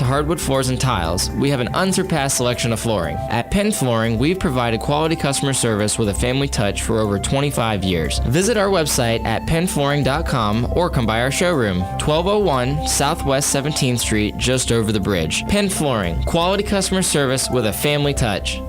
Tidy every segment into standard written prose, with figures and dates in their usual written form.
to hardwood floors and tiles, we have an unsurpassed selection of flooring. At Penn Flooring, we've provided quality customer service with a family touch for over 25 years. Visit our website at pennflooring.com or come by our showroom, 1201 Southwest 17th Street, just over the bridge. Penn Flooring, quality customer service with a family touch.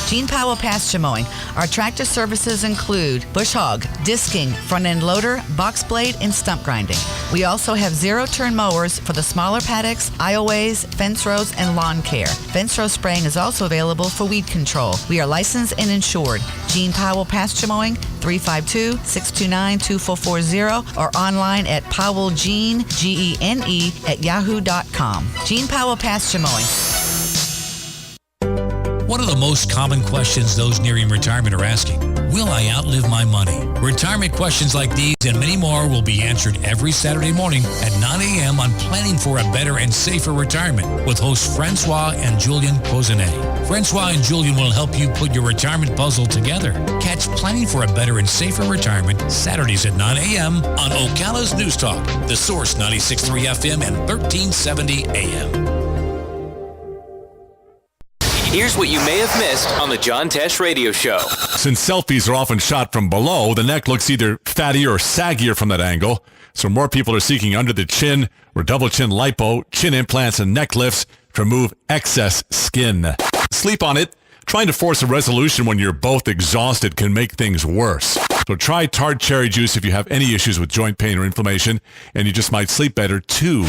Gene Powell Pasture Mowing. Our tractor services include bush hog, disking, front end loader, box blade, and stump grinding. We also have zero-turn mowers for the smaller paddocks, aisleways, fence rows, and lawn care. Fence row spraying is also available for weed control. We are licensed and insured. Gene Powell Pasture Mowing, 352-629-2440, or online at powellgene, Gene, at yahoo.com. Gene Powell Pasture Mowing. One of the most common questions those nearing retirement are asking, will I outlive my money? Retirement questions like these and many more will be answered every Saturday morning at 9 a.m. on Planning for a Better and Safer Retirement with hosts Francois and Julian Pozenet. Francois and Julian will help you put your retirement puzzle together. Catch Planning for a Better and Safer Retirement Saturdays at 9 a.m. on Ocala's News Talk, The Source 96.3 FM and 1370 AM. Here's what you may have missed on the John Tesh Radio Show. Since selfies are often shot from below, the neck looks either fattier or saggier from that angle. So more people are seeking under the chin or double chin lipo, chin implants, and neck lifts to remove excess skin. Sleep on it. Trying to force a resolution when you're both exhausted can make things worse. So try tart cherry juice if you have any issues with joint pain or inflammation, and you just might sleep better too.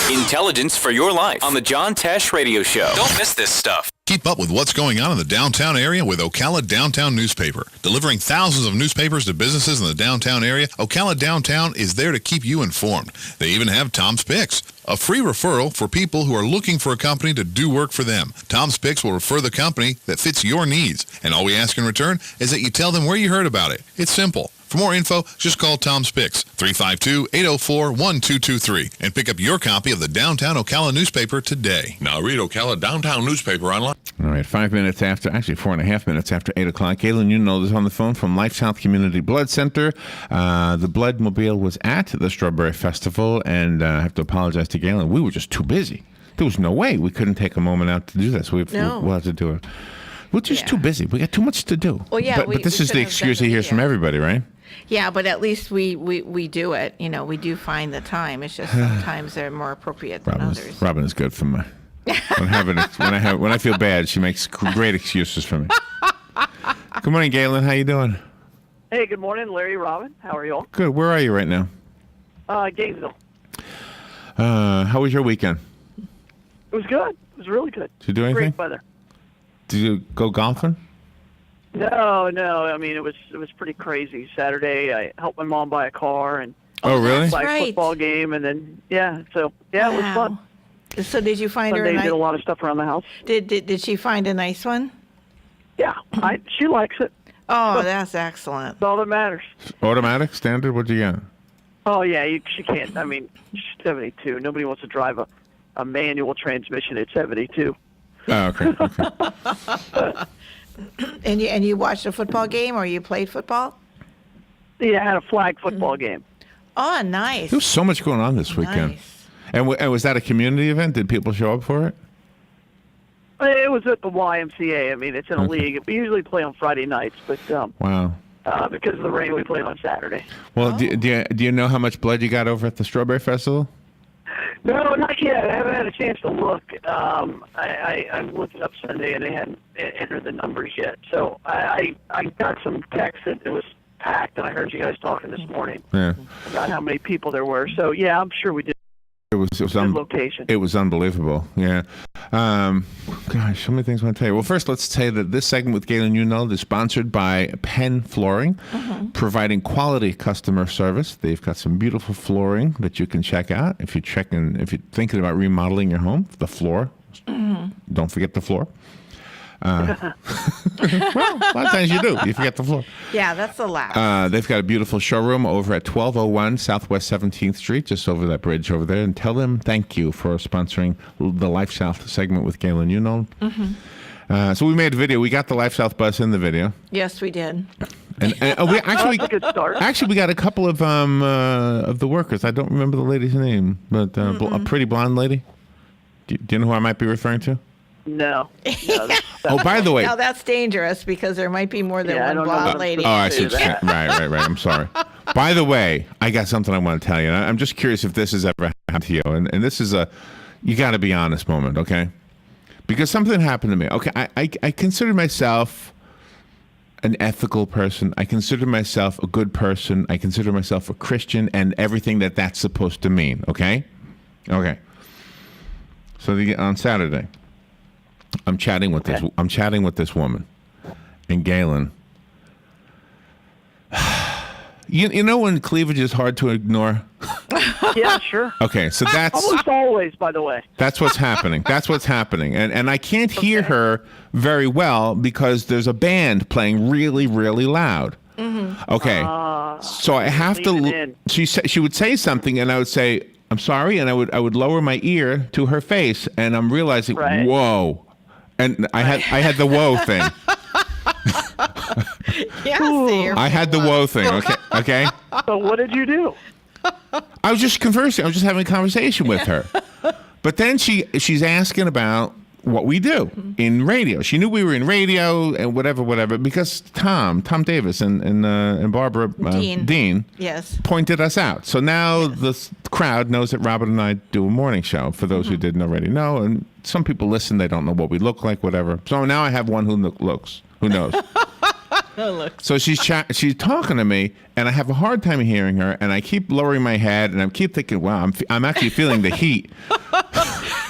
Intelligence for your life on the John Tesh Radio Show. Don't miss this stuff. Keep up with what's going on in the downtown area with Ocala Downtown Newspaper. Delivering thousands of newspapers to businesses in the downtown area, Ocala Downtown is there to keep you informed. They even have Tom's Picks, a free referral for people who are looking for a company to do work for them. Tom's Picks will refer the company that fits your needs, and all we ask in return is that you tell them where you heard about it. It's simple. For more info, just call Tom's Picks, 352-804-1223, and pick up your copy of the Downtown Ocala newspaper today. Now read Ocala Downtown newspaper online. All right, 5 minutes after, actually 4.5 minutes after 8 o'clock. Galen, Unold is on the phone from LifeSouth Community Blood Center. The Blood Mobile was at the Strawberry Festival, and I have to apologize to Galen. We were just too busy. There was no way we couldn't take a moment out to do this. We'll have to do it. We're just too busy. We got too much to do. Well, yeah, but this is the excuse he hears from everybody, right? Yeah, but at least we do it. You know, we do find the time. It's just sometimes they're more appropriate than others. Robin is good for me. When I feel bad, she makes great excuses for me. Good morning, Galen. How you doing? Hey, good morning, Larry, Robin. How are you all? Good. Where are you right now? Gainesville. How was your weekend? It was good. It was really good. Did you do anything? Great weather. Did you go golfing? No. I mean, it was pretty crazy. Saturday, I helped my mom buy a car and really? play a football game, and then it was fun. So did you find Sunday, her? Did a lot of stuff around the house. Did she find a nice one? Yeah, she likes it. Oh, that's excellent. That's all that matters. Automatic, standard. What'd you get? Oh yeah, she can't. I mean, she's 72. Nobody wants to drive a manual transmission at 72. Oh, okay. And you watched a football game, or you played football? Yeah, I had a flag football game. Oh, nice. There was so much going on this weekend. Nice. And was that a community event? Did people show up for it? It was at the YMCA. I mean, it's in a league. We usually play on Friday nights, but wow. Because of the rain, we played on Saturday. Well, do you know how much blood you got over at the Strawberry Festival? No, not yet. I haven't had a chance to look. I looked it up Sunday, and they hadn't entered the numbers yet. So I got some text that it was packed, and I heard you guys talking this morning about how many people there were. So, yeah, I'm sure we did. It was location. It was unbelievable. Yeah. Gosh, so many things I want to tell you. Well, first, let's say that this segment with Galen Unold is sponsored by Penn Flooring, providing quality customer service. They've got some beautiful flooring that you can check out if you're thinking about remodeling your home. The floor. Don't forget the floor. Well, a lot of times you do. You forget the floor. Yeah, that's the last. They've got a beautiful showroom over at 1201 Southwest 17th Street, just over that bridge over there. And tell them thank you for sponsoring the LifeSouth segment with Galen Unold. So we made a video. We got the LifeSouth bus in the video. Yes, we did. And we actually, That's a good start. Actually, we got a couple of the workers. I don't remember the lady's name, but a pretty blonde lady. Do you know who I might be referring to? No. Oh, by the way. Now that's dangerous because there might be more than Yeah, I one don't know blonde about- lady. Oh, I see. that. Right. I'm sorry. By the way, I got something I want to tell you. And I'm just curious if this has ever happened to you. And this is you got to be honest moment, okay? Because something happened to me. Okay, I consider myself an ethical person. I consider myself a good person. I consider myself a Christian and everything that's supposed to mean, okay? Okay. So on Saturday, I'm chatting with this woman, and Galen. You know when cleavage is hard to ignore? Yeah, sure. Okay, so that's Almost always, by the way. that's what's happening. That's what's happening, and I can't hear her very well because there's a band playing really, really loud. Okay, so I have lean it to. in. She would say something, and I would say, "I'm sorry," and I would lower my ear to her face, and I'm realizing, Right. whoa, and I had the whoa thing. Yeah, see, you're I had the whoa thing. Okay. So what did you do? I was just conversing. I was just having a conversation with her. But then she's asking about what we do in radio. She knew we were in radio and whatever, because Tom Davis and Barbara Dean Yes. pointed us out. So now the crowd knows that Robert and I do a morning show, for those who didn't already know. And some people listen, they don't know what we look like, whatever. So now I have one who knows. So she's talking to me, and I have a hard time hearing her, and I keep lowering my head, and I keep thinking, wow, I'm actually feeling the heat.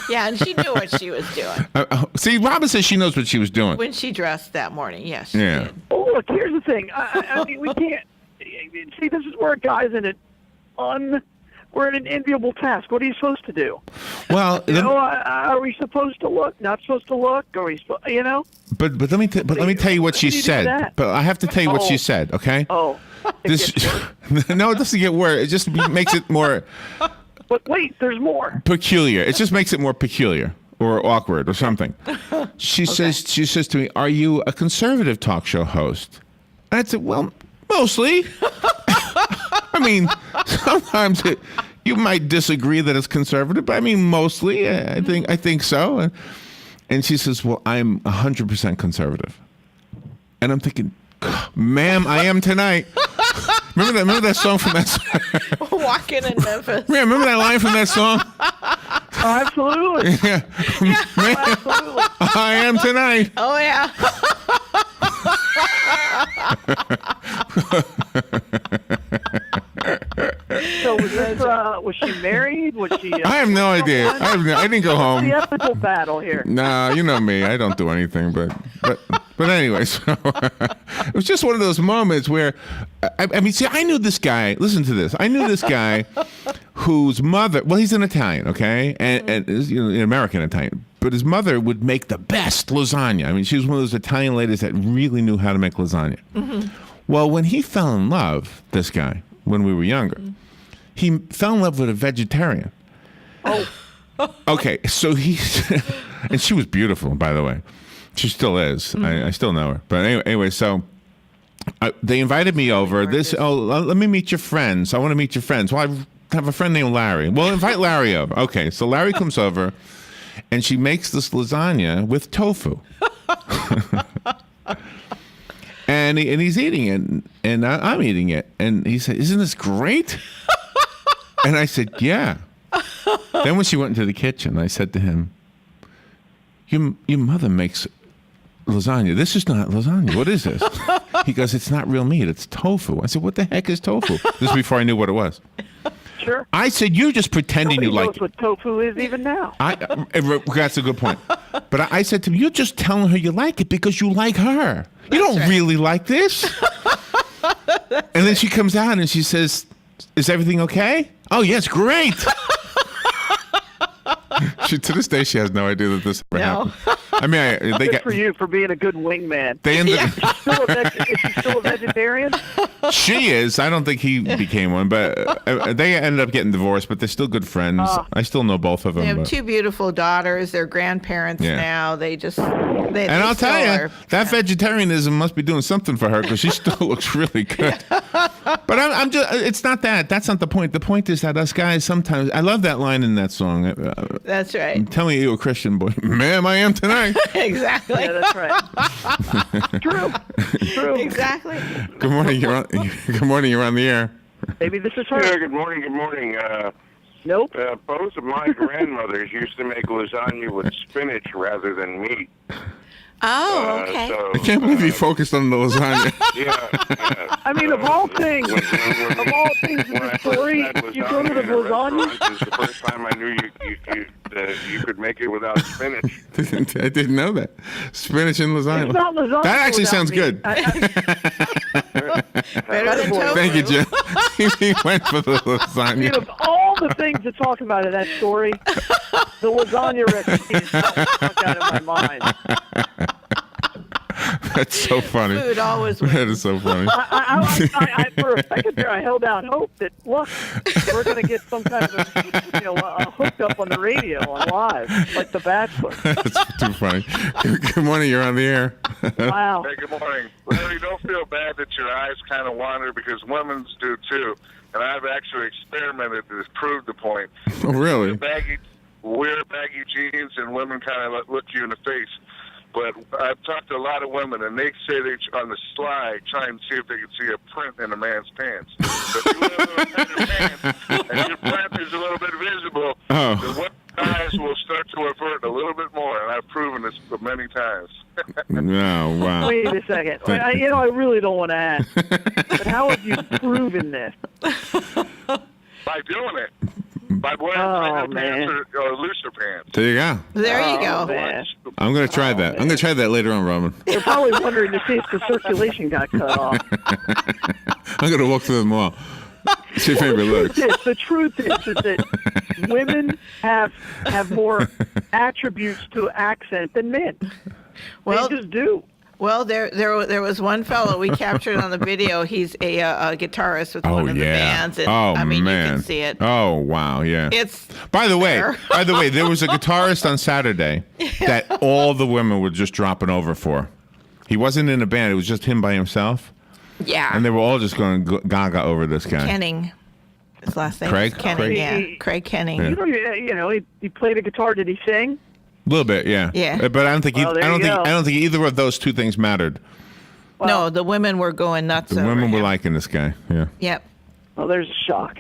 Yeah, and she knew what she was doing See, Robin says she knows what she was doing. when she dressed that morning. Yes, she Yeah. did. Oh, look, here's the thing. I mean, we can't. See, this is where guys we're in an enviable task. What are you supposed to do? Well, Are we supposed to look? Not supposed to look? Are we supposed? but let me tell you what she How do you do said. that? But I have to tell you what she Oh. said. Okay. Oh. This no, it doesn't get worse. It just makes it more But wait, there's more. peculiar. It just makes it more peculiar or awkward or something. She says to me, "Are you a conservative talk show host?" And I said, "Well, mostly." I mean, sometimes you might disagree that it's conservative, but I mean, mostly, I think so. And she says, "Well, I'm 100% conservative." And I'm thinking, "Ma'am, I am tonight." Remember that song from that song? Walking in Memphis. Yeah, remember that line from that song? Oh, absolutely. Yeah. Ma'am, Absolutely. I am tonight. Oh yeah. So was she married? Was she? I have no idea. I didn't go home. The ethical battle here. Nah, you know me. I don't do anything. But anyway, so it was just one of those moments where, I mean, see, I knew this guy. Listen to this. I knew this guy whose mother. Well, he's an Italian, okay, and an American Italian. But his mother would make the best lasagna. I mean, she was one of those Italian ladies that really knew how to make lasagna. Well, when he fell in love, this guy, when we were younger, he fell in love with a vegetarian. Oh. Okay, so and she was beautiful, by the way. She still is. I still know her. But anyway, so they invited me over. Let me meet your friends. I want to meet your friends. Well, I have a friend named Larry. Well, invite Larry over. Okay, so Larry comes over, and she makes this lasagna with tofu. And he's eating it, and I'm eating it. And he said, "Isn't this great?" And I said, "Yeah." Then when she went into the kitchen, I said to him, Your mother makes lasagna. This is not lasagna. What is this?" He goes, "It's not real meat. It's tofu." I said, "What the heck is tofu?" This is before I knew what it was. Sure. I said, "You're just pretending Nobody you like knows what tofu is even now. That's a good point. But I said to him, "You're just telling her you like it because you like her. You don't really like this." And then she comes out and she says, "Is everything okay?" "Oh, yes, great." To this day, she has no idea that this ever happened. I mean, they Good got for you for being a good wingman. They ended. Is she still a vegetarian? She is. I don't think he became one, but they ended up getting divorced. But they're still good friends. I still know both of them. They have but- two beautiful daughters. They're grandparents now. They just. And I'll tell you, that vegetarianism must be doing something for her because she still looks really good. But I'm just, it's not that. That's not the point. The point is that us guys sometimes, I love that line in that song. That's right. I'm telling you, a Christian boy, ma'am, I am tonight. Exactly. Yeah, that's right. True. Exactly. Good morning. Good morning. You're on the air. Maybe this is her. Yeah, good morning. Nope. Both of my grandmothers used to make lasagna with spinach rather than meat. Oh, okay. I can't believe you focused on the lasagna. Yeah. I mean, of all things in the story, you go to the lasagna. It was the first time I knew you could make it without spinach. I didn't know that. Spinach and lasagna. It's not lasagna. That actually without sounds meat. good. Better than tofu. Thank you, Jim. He went for the I mean, lasagna. of all the things to talk about in that story, the lasagna recipe is stuck out of my mind. That's so funny. Food always wins. That is so funny. I for a second there, I held out hope that, look, we're going to get some kind of a hookup on the radio on live, like The Bachelor. That's too funny. Good morning. You're on the air. Wow. Hey, good morning. Larry, don't feel bad that your eyes kind of wander because women's do too. And I've actually experimented to prove the point. Oh, really? Wear baggy jeans and women kind of look you in the face. But I've talked to a lot of women, and they say they on the slide try and see if they can see a print in a man's pants. So if you wear a little tighter pants and your print is a little bit visible, the women's eyes will start to avert a little bit more, and I've proven this many times. Oh, wow. Wait a second. I really don't want to ask, but how have you proven this? By doing it. By wearing tighter pants or looser pants. There you go. There you go. Man. I'm going to try that. I'm going to try that later on, Robin. They're probably wondering to see if the circulation got cut off. I'm going to walk through the mall. See if anybody looks. The truth is that women have more attributes to accent than men. Well, they just do. Well, there was one fellow we captured on the video. He's a guitarist with one of the bands, and I mean, man. you can see it. Oh, wow, yeah. It's By the way, there was a guitarist on Saturday that all the women were just dropping over for. He wasn't in a band; it was just him by himself. Yeah. And they were all just going gaga over this guy. Kenning. His last name Craig? is Kenning. Craig? Yeah, Craig Kenning. Yeah. He played a guitar. Did he sing? A little bit, yeah. Yeah. But I don't think Well, there you go. I don't think either of those two things mattered. No, the women were going nuts. The over women were him. liking this guy. Yeah. Yep. Well, there's a shock.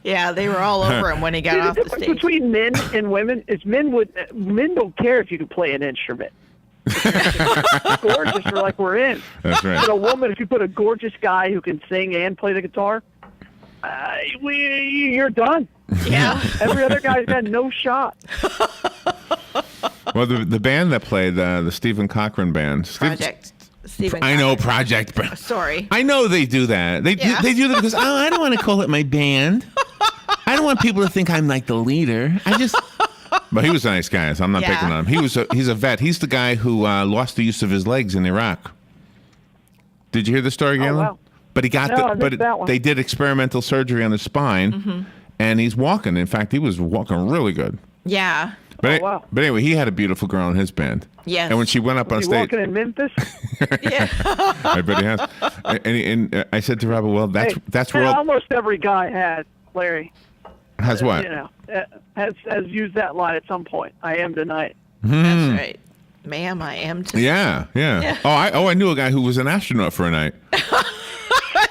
Yeah, they were all over him when he got See, off the the difference stage. between men and women is men don't care if you can play an instrument. It's gorgeous, we're like we're in. That's right. But a woman, if you put a gorgeous guy who can sing and play the guitar, you're done. Yeah. Every other guy's got no shot. Well, the band that played, the Stephen Cochran band. Project Stephen. I know, Project. Sorry. I know they do that. They do that because I don't want to call it my band. I don't want people to think I'm like the leader. But he was a nice guy, so I'm not picking on him. He's a vet. He's the guy who lost the use of his legs in Iraq. Did you hear the story, Galen? Wow. But he got they did experimental surgery on his spine, and he's walking. In fact, he was walking really good. Yeah. But, wow. But anyway, he had a beautiful girl in his band. Yes. And when she went up on Was he stage, walking in Memphis? Yeah. I bet he has. And I said to Robert, "Well, that's where almost every guy has, Larry. has what? Has used that line at some point. I am tonight. That's right. Ma'am, I am tonight. Yeah. Oh, I knew a guy who was an astronaut for a night.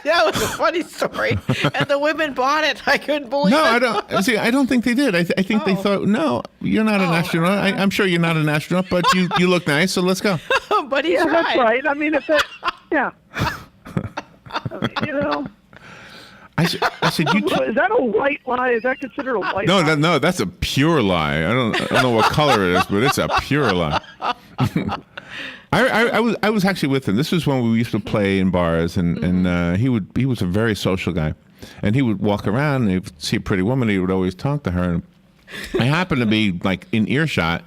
That was a funny story. And the women bought it. I couldn't believe No, it. I don't. See, I don't think they did. I think they thought, no, you're not an astronaut. I'm sure you're not an astronaut, but you look nice, so let's go. But he's right. That's right. I mean, if that, yeah. I said, is that a white lie? Is that considered a white lie? No, that's a pure lie. I don't know what color it is, but it's a pure lie. I was actually with him. This was when we used to play in bars, and he was a very social guy, and he would walk around and he'd see a pretty woman. He would always talk to her, I happen to be like in earshot,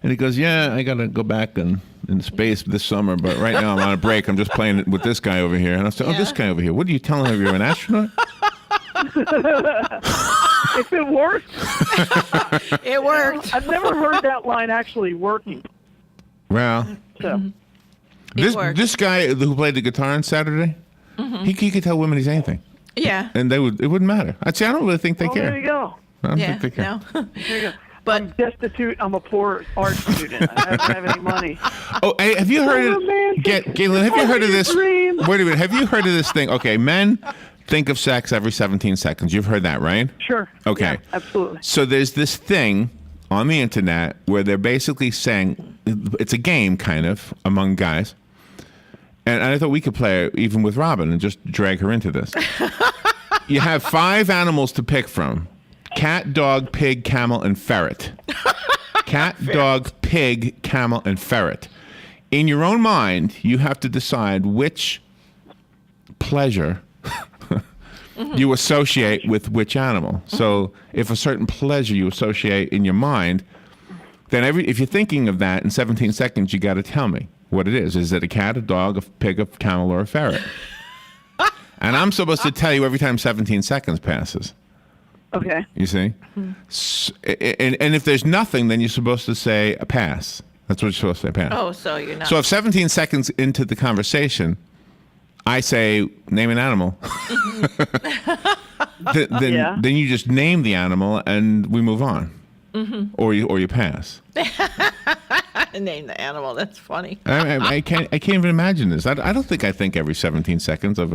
and he goes, "Yeah, I got to go back in space this summer, but right now I'm on a break. I'm just playing it with this guy over here." And I said, "Oh, this guy over here. What are you telling him? You're an astronaut?" If it worked. It worked. I've never heard that line actually working. Well, So. this guy who played the guitar on Saturday, he could tell women he's anything. Yeah. And it wouldn't matter. I'd say I don't really think they care. There you go. I don't think they care. No. There you go. But I'm destitute. I'm a poor art student. I don't have any money. Oh, hey, have you heard of Galen? Have you heard of this? Dream. Wait a minute. Have you heard of this thing? Okay, men think of sex every 17 seconds. You've heard that, right? Sure. Okay. Yeah, absolutely. So there's this thing on the internet where they're basically saying it's a game kind of among guys. And I thought we could play it even with Robin and just drag her into this. You have 5 animals to pick from. Cat, dog, pig, camel, and ferret. Cat, dog, pig, camel, and ferret. In your own mind, you have to decide which pleasure you associate with which animal. So if a certain pleasure you associate in your mind, then if you're thinking of that in 17 seconds, you got to tell me what it is. Is it a cat, a dog, a pig, a camel, or a ferret? And I'm supposed to tell you every time 17 seconds passes. Okay. You see? And if there's nothing, then you're supposed to say a pass. That's what you're supposed to say, pass. oh, so you're not. So if 17 seconds into the conversation, I say, name an animal, then you just name the animal and we move on. Or you pass. Name the animal. That's funny. I can't even imagine this. I don't think I think every 17 seconds of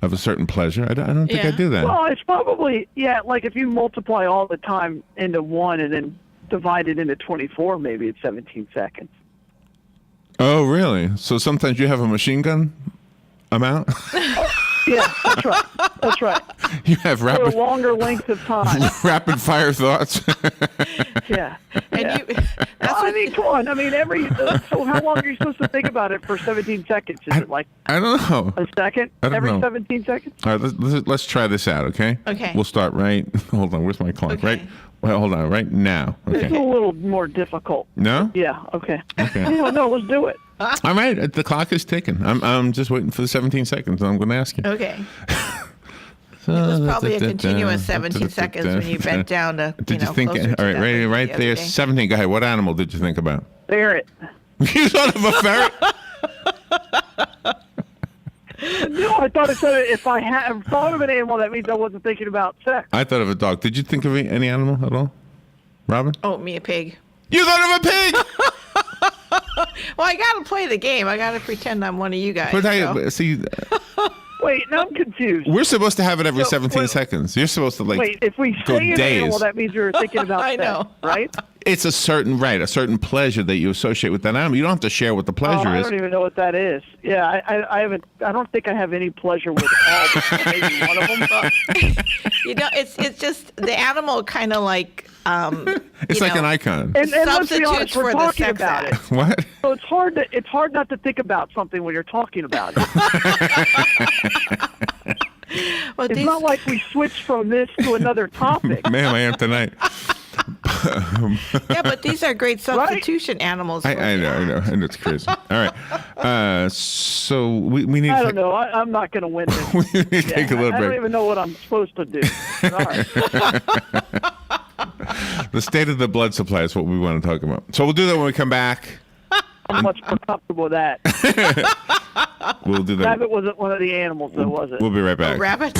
a certain pleasure. I don't think I do that. Well, it's probably, like if you multiply all the time into 1 and then divide it into 24, maybe it's 17 seconds. Oh, really? So sometimes you have a machine gun amount? Yeah, that's right. That's right. You have For a longer length of time. rapid fire thoughts? Yeah. And I mean, come on. I mean, so how long are you supposed to think about it for 17 seconds? Is it like I don't know. a second I don't every know. 17 seconds? All right, let's try this out, okay? Okay. We'll start right. Hold on, where's my clock? Okay. Right. Well, hold on, right now. It's a Okay. little more difficult. No? Yeah, okay. Okay. Yeah, no, let's do it. All right, the clock is ticking. I'm just waiting for the 17 seconds. And I'm going to ask you. Okay. It was probably a continuous 17 seconds when you bent down to, Did you think? closer to All right, that right the there. other day. 17. Go ahead. What animal did you think about? Ferret. You thought of a ferret? No, I thought it said if I had thought of an animal, that means I wasn't thinking about sex. I thought of a dog. Did you think of any animal at all, Robin? Oh, me a pig. You thought of a pig? Well, I got to play the game. I got to pretend I'm one of you guys. But so. see, Wait, now I'm confused. we're supposed to have it every So, 17 wait. seconds. You're supposed to Wait, if we go say an days. animal, that means you're thinking about I sex, know. right? It's a certain pleasure that you associate with that animal. You don't have to share what the pleasure I is. don't even know what that is. Yeah, I haven't. I don't think I have any pleasure with all, but maybe one of them. It's just the animal kind of like. It's like an icon. And let's be Substitutes honest, we're for the talking sex about it. act. What? So it's hard not to think about something when you're talking about it. Well, It's not like we switched from this to another topic. Man, I am tonight. yeah, but these are great substitution animals. I know. And it's crazy. All right. So we need I to don't know. I'm not going to win this. we need to take a little I don't break. even know what I'm supposed to do. Sorry. The state of the blood supply is what we want to talk about. So we'll do that when we come back. I'm much more comfortable with that. We'll do that. Rabbit wasn't one of the animals, though, was it? We'll be right back. Rabbit?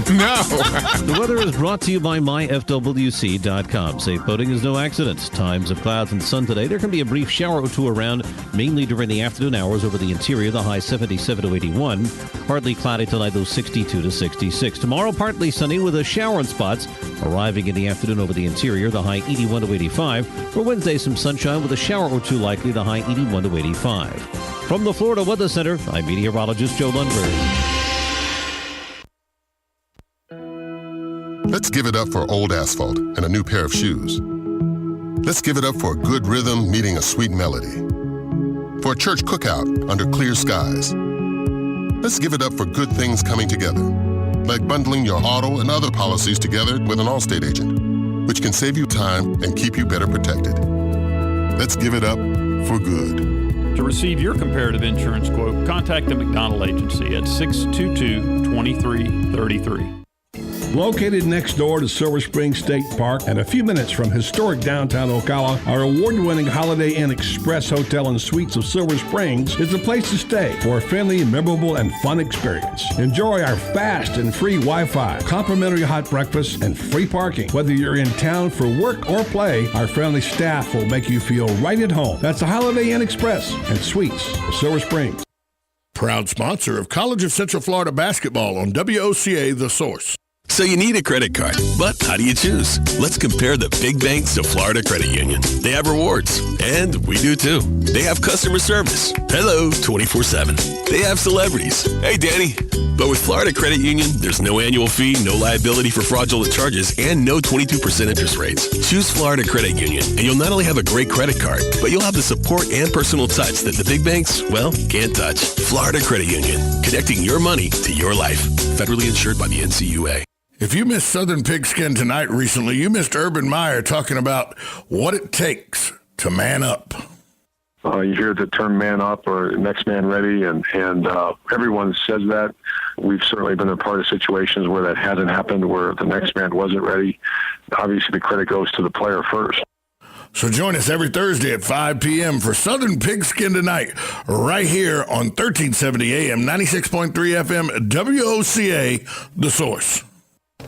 No. The weather is brought to you by myfwc.com. Safe boating is no accident. Times of clouds and sun today. There can be a brief shower or two around, mainly during the afternoon hours over the interior. The high 77 to 81. Partly cloudy tonight, though 62 to 66. Tomorrow, partly sunny with a shower in spots. Arriving in the afternoon over the interior, the high 81 to 85. For Wednesday, some sunshine with a shower or two likely, the high 81 to 85. From the Florida Weather Center, I'm meteorologist Joe Lundberg. Let's give it up for old asphalt and a new pair of shoes. Let's give it up for a good rhythm meeting a sweet melody. For a church cookout under clear skies. Let's give it up for good things coming together, like bundling your auto and other policies together with an Allstate agent, which can can save you time and keep you better protected. Let's give it up for good. To receive your comparative insurance quote, contact the McDonald Agency at 622-2333. Located next door to Silver Spring State Park and a few minutes from historic downtown Ocala, our award-winning Holiday Inn Express Hotel and Suites of Silver Springs is the place to stay for a friendly, memorable, and fun experience. Enjoy our fast and free Wi-Fi, complimentary hot breakfast, and free parking. Whether you're in town for work or play, our friendly staff will make you feel right at home. That's the Holiday Inn Express and Suites of Silver Springs. Proud sponsor of College of Central Florida basketball on WOCA The Source. So you need a credit card, but how do you choose? Let's compare the big banks to Florida Credit Union. They have rewards, and we do too. They have customer service. Hello, 24/7. They have celebrities. Hey, Danny. But with Florida Credit Union, there's no annual fee, no liability for fraudulent charges, and no 22% interest rates. Choose Florida Credit Union, and you'll not only have a great credit card, but you'll have the support and personal touch that the big banks, well, can't touch. Florida Credit Union, connecting your money to your life. Federally insured by the NCUA. If you missed Southern Pigskin Tonight recently, you missed Urban Meyer talking about what it takes to man up. You hear the term man up or next man ready, and everyone says that. We've certainly been a part of situations where that hasn't happened, where the next man wasn't ready. Obviously, the credit goes to the player first. So join us every Thursday at 5 p.m. for Southern Pigskin Tonight, right here on 1370 AM, 96.3 FM, WOCA, The Source.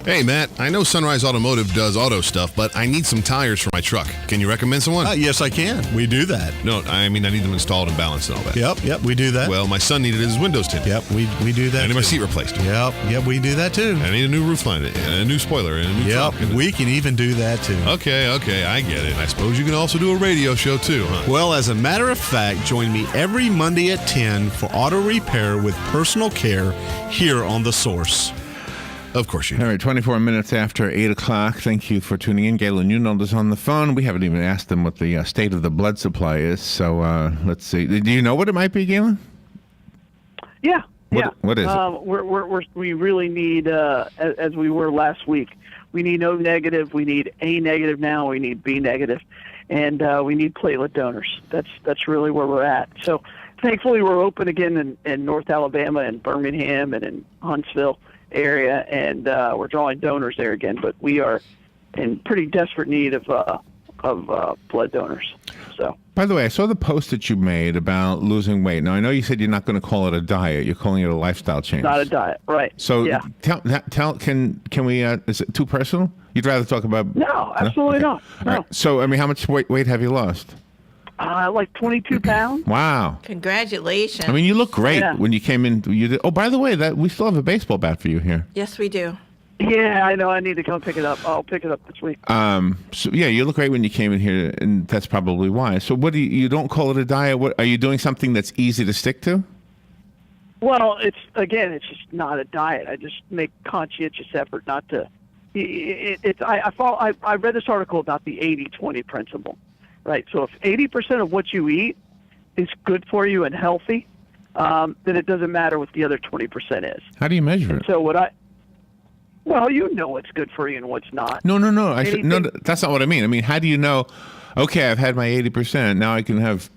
Hey, Matt, I know Sunrise Automotive does auto stuff, but I need some tires for my truck. Can you recommend someone? Yes, I can. We do that. No, I mean, I need them installed and balanced and all that. Yep, we do that. Well, my son needed his windows tinted. Yep, we do that. I need my seat replaced. Yep, we do that too. I need a new roof line, and a new spoiler, and a new truck. We can even do that too. Okay, I get it. I suppose you can also do a radio show too, huh? Well, as a matter of fact, join me every Monday at 10 for auto repair with personal care here on The Source. Of course you do. All right, 24 minutes after 8 o'clock. Thank you for tuning in. Galen Unold is on the phone. We haven't even asked him what the state of the blood supply is. So let's see. Do you know what it might be, Galen? Yeah. What is it? We really need, as we were last week, we need O negative, we need A negative now, we need B negative, and we need platelet donors. That's really where we're at. So thankfully we're open again in North Alabama and Birmingham and in Huntsville area, and we're drawing donors there again, but we are in pretty desperate need of blood donors. So, by the way, I saw the post that you made about losing weight. Now, I know you said you're not going to call it a diet; you're calling it a lifestyle change. Not a diet, right? So, yeah. Tell. Can we? Is it too personal? You'd rather talk about? No, absolutely not. No. Right. So, I mean, how much weight have you lost? Like 22 pounds. Wow. Congratulations. I mean, you look great when you came in. You did. Oh, by the way, that we still have a baseball bat for you here. Yes, we do. Yeah, I know. I need to come pick it up. I'll pick it up this week. So yeah, you look great when you came in here, and that's probably why. So what do you don't call it a diet? What are you doing? Something that's easy to stick to? Well, it's just not a diet. I just make conscientious effort not to. I read this article about the 80-20 principle. Right. So if 80% of what you eat is good for you and healthy, then it doesn't matter what the other 20% is. How do you measure it? So well, you know what's good for you and what's not. No. That's not what I mean. I mean, how do you know? Okay, I've had my 80%. Now I can have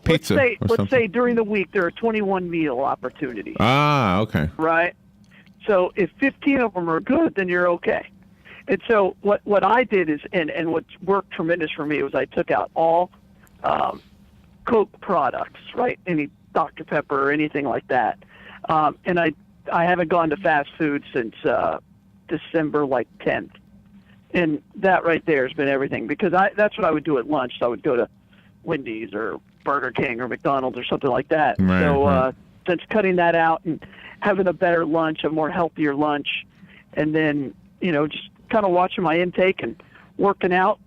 pizza. Let's say during the week there are 21 meal opportunities. Ah, okay. Right. So if 15 of them are good, then you're okay. And so what I did is, and what worked tremendous for me was I took out all Coke products, right? Any Dr. Pepper or anything like that. And I haven't gone to fast food since December 10th. And that right there has been everything, because that's what I would do at lunch. So I would go to Wendy's or Burger King or McDonald's or something like that. Right, so since cutting that out and having a better lunch, a more healthier lunch, and then, just kind of watching my intake and working out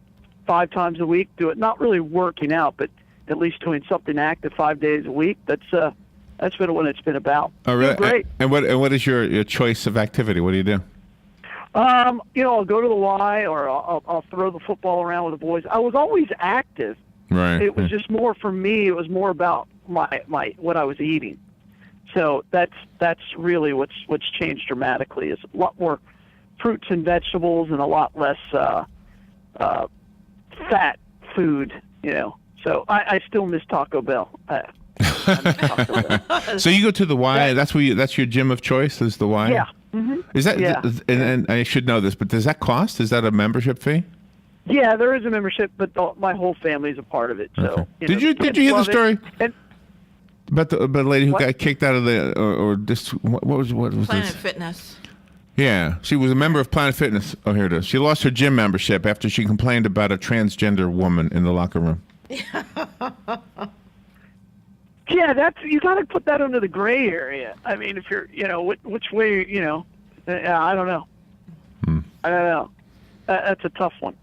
5 times a week. Not really working out, but at least doing something active 5 days a week. That's been what it's been about. Oh, really? Great. And what is your choice of activity? What do you do? I'll go to the Y, or I'll throw the football around with the boys. I was always active. Right. It was just more for me. It was more about my what I was eating. So that's really what's changed dramatically. Is a lot more fruits and vegetables and a lot less fat food, So I still miss Taco Bell. I miss Taco Bell. So you go to the Y. That's your gym of choice. Is the Y? Yeah. Mm-hmm. Is that? Yeah. And I should know this, but does that cost? Is that a membership fee? Yeah, there is a membership, but my whole family is a part of it. So Okay. Did you hear the story about the lady who got kicked out of the or this? What was Planet this? Fitness. Yeah, she was a member of Planet Fitness. Oh, here it is. She lost her gym membership after she complained about a transgender woman in the locker room. Yeah, you got to put that under the gray area. I mean, if you're, which way, I don't know. I don't know. That's a tough one.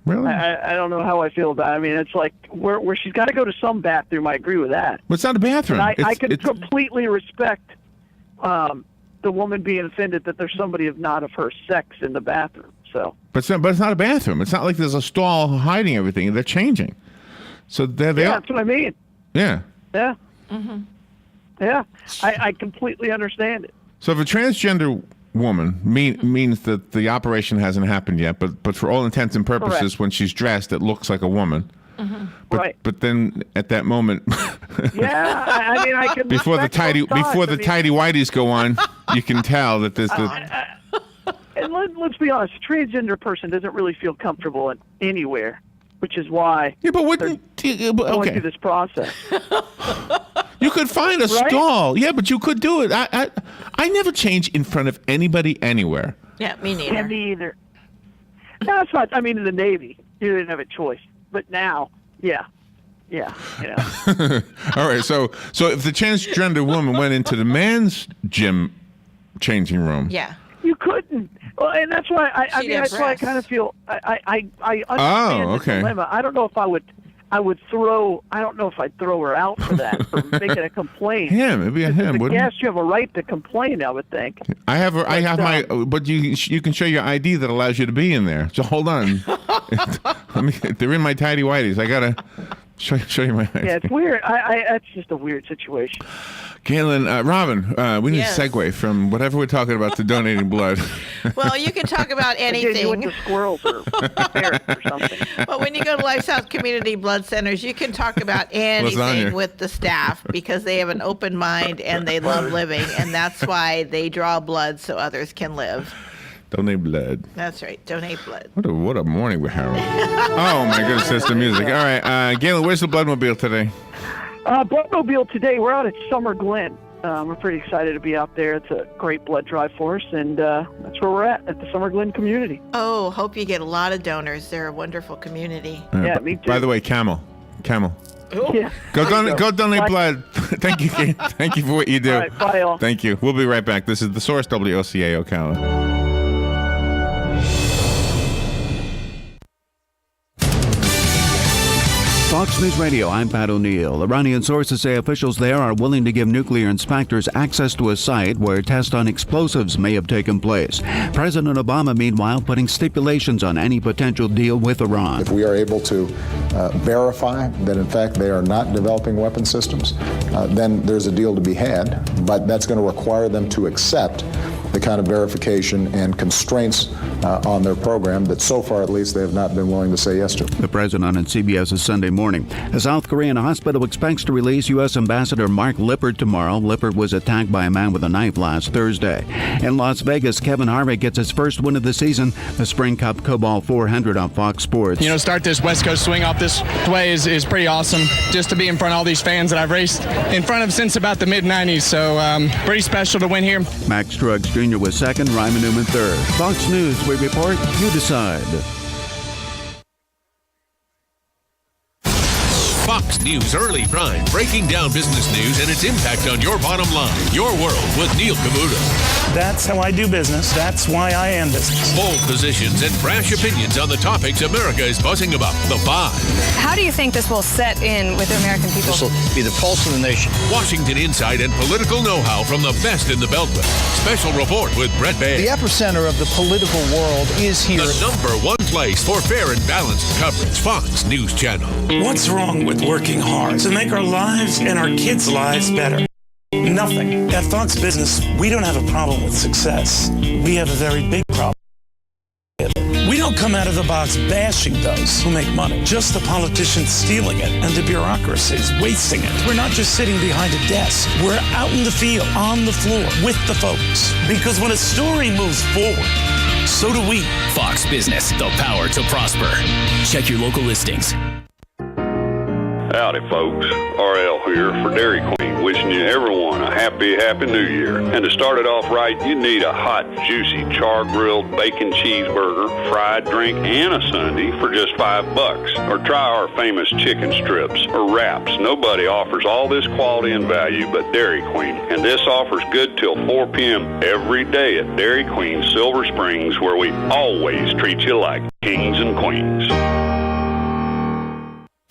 Really? I don't know how I feel about it. I mean, it's like where she's got to go to some bathroom. I agree with that. Well, it's not a bathroom. And I can completely respect the woman being offended that there's somebody not of her sex in the bathroom. So. But it's not a bathroom. It's not like there's a stall hiding everything. They're changing. So there they are. That's what I mean. Yeah. Yeah. Mm-hmm. Yeah. I completely understand it. So if a transgender woman means that the operation hasn't happened yet, but for all intents and purposes, Correct. when she's dressed, it looks like a woman. Mm-hmm. But, but then at that moment, yeah, I mean, I can before the respect tidy both sides. tidy whities go on, you can tell that there's and let's be honest, a transgender person doesn't really feel comfortable anywhere, which is why but going through this process. You could find a stall. Yeah, but you could do it. I never change in front of anybody anywhere. Yeah, me neither. Yeah, me either. No, it's not. I mean, in the Navy, you didn't have a choice. But now, yeah. All right, so if the transgender woman went into the man's gym changing room, you couldn't. Well, and that's why that's why I kind of feel I understand the dilemma. I don't know if I don't know if I'd throw her out for that, for making a complaint. Maybe him. Yes, you have a right to complain, I would think. I have but you can show your ID that allows you to be in there. So hold on. They're in my tidy whities. I gotta show you my ID. Yeah, it's weird. That's just a weird situation. Galen, Robin, we need to segue from whatever we're talking about to donating blood. Well, you can talk about anything. You went to squirrels or parrots or something. Well, when you go to LifeSouth Community Blood Centers, you can talk about anything with the staff because they have an open mind and they love living, and that's why they draw blood so others can live. Donate blood. That's right. Donate blood. What a morning we're having. Oh, my goodness, that's the music. All right, Galen, where's the Bloodmobile today? Bloodmobile today, we're out at Summer Glen. We're pretty excited to be out there. It's a great blood drive for us, and that's where we're at the Summer Glen community. Oh, hope you get a lot of donors. They're a wonderful community. Yeah, me too. By the way, Camel. Yeah. Go donate blood. Thank you, Galen. Thank you for what you do. All right, bye, all. Thank you. We'll be right back. This is The Source, WOCA Ocala. Fox News Radio, I'm Pat O'Neill. Iranian sources say officials there are willing to give nuclear inspectors access to a site where tests on explosives may have taken place. President Obama, meanwhile, putting stipulations on any potential deal with Iran. If we are able to verify that, in fact, they are not developing weapon systems, then there's a deal to be had, but that's going to require them to accept the kind of verification and constraints on their program that so far, at least, they have not been willing to say yes to. The president on CBS's Sunday Morning. A South Korean hospital expects to release U.S. Ambassador Mark Lippert tomorrow. Lippert was attacked by a man with a knife last Thursday. In Las Vegas, Kevin Harvick gets his first win of the season. The Spring Cup Cobalt 400 on Fox Sports. Start this West Coast swing off this way is pretty awesome. Just to be in front of all these fans that I've raced in front of since about the mid-'90s. So pretty special to win here. Max Truex Jr. was second, Ryman Newman third. Fox News, we report, you decide. Fox News Early Prime, breaking down business news and its impact on your bottom line. Your World with Neil Cavuto. That's how I do business. That's why I am business. Bold positions and brash opinions on the topics America is buzzing about. The Five. How do you think this will set in with the American people? This will be the pulse of the nation. Washington insight and political know-how from the best in the Beltway. Special report with Brett Baer. The epicenter of the political world is here. The number one place for fair and balanced coverage. Fox News Channel. What's wrong with working hard to make our lives and our kids' lives better? Nothing. At Fox Business, we don't have a problem with success. We have a very big problem. We don't don't come out of the box bashing those who make money. Just the politicians stealing it and the bureaucracies wasting it. We're not just sitting behind a desk. We're out in the field, on the floor, with the folks. Because when a story moves forward, so do we. Fox Business, the power to prosper. Check your local listings. Howdy, folks. RL here for Dairy Queen, wishing you everyone a happy New Year. And to start it off right, you need a hot, juicy, char-grilled bacon cheeseburger, fried drink, and a sundae for just $5. Or try our famous chicken strips or wraps. Nobody offers all this quality and value but Dairy Queen. And this offer's good till 4 p.m. every day at Dairy Queen, Silver Springs, where we always treat you like kings and queens.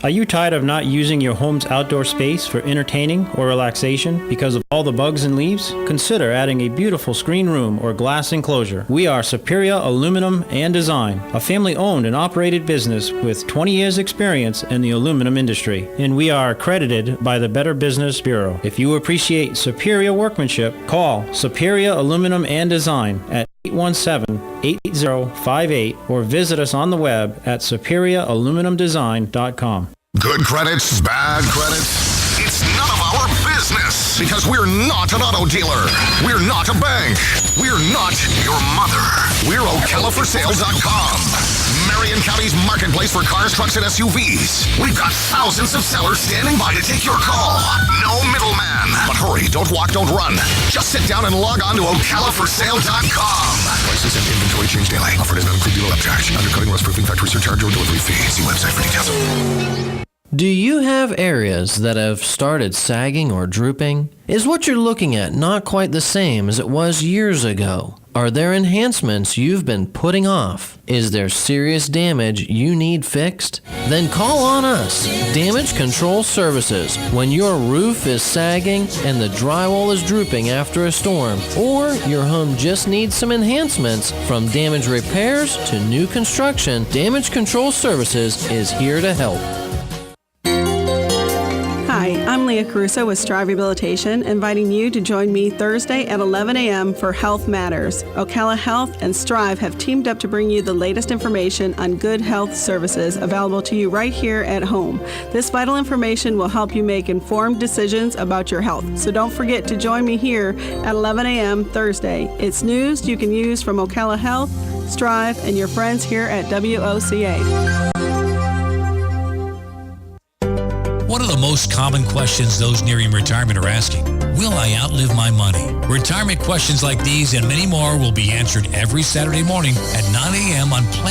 Are you tired of not using your home's outdoor space for entertaining or relaxation because of all the bugs and leaves? Consider adding a beautiful screen room or glass enclosure. We are Superior Aluminum and Design, a family-owned and operated business with 20 years experience in the aluminum industry, and we are accredited by the Better Business Bureau. If you appreciate superior workmanship, call Superior Aluminum and Design at 817-8058 or visit us on the web at superiораluminumdesign.com. Good credits, bad credits, it's none of our business because we're not an auto dealer. We're not a bank. We're not your mother. We're OcalaForSale.com. Marion County's marketplace for cars, trucks, and SUVs. We've got thousands of sellers standing by to take your call. No middleman. But hurry, don't walk, don't run. Just sit down and log on to OcalaForSale.com. Prices and inventory change daily. Offer does not include dealer upcharge. Undercutting, rust-proofing, factory surcharge, or delivery fee. See website for details. Do you have areas that have started sagging or drooping? Is what you're looking at not quite the same as it was years ago? Are there enhancements you've been putting off? Is there serious damage you need fixed? Then call on us, Damage Control Services, when your roof is sagging and the drywall is drooping after a storm, or your home just needs some enhancements. From damage repairs to new construction, Damage Control Services is here to help. Hi, I'm Leah Caruso with Strive Rehabilitation, inviting you to join me Thursday at 11 a.m. for Health Matters. Ocala Health and Strive have teamed up to bring you the latest information on good health services available to you right here at home. This vital information will help you make informed decisions about your health. So don't forget to join me here at 11 a.m. Thursday. It's news you can use from Ocala Health, Strive, and your friends here at WOCA. One of the most common questions those nearing retirement are asking, will I outlive my money? Retirement questions like these and many more will be answered every Saturday morning at 9 a.m. on Planet